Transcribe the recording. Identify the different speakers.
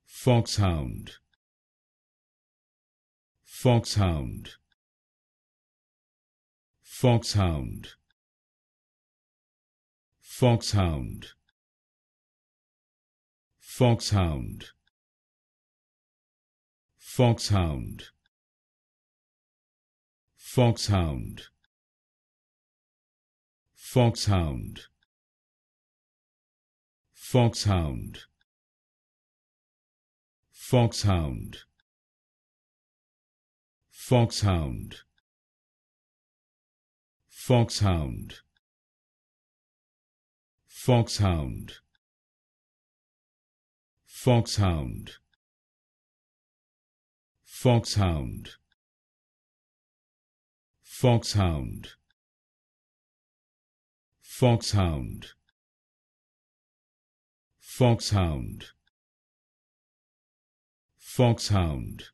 Speaker 1: Foxhound, Foxhound, Foxhound, Foxhound, Foxhound, Foxhound, Foxhound, Foxhound, Foxhound, Foxhound, Foxhound, Foxhound, Foxhound, Foxhound, Foxhound, Foxhound, Foxhound, Foxhound, Foxhound,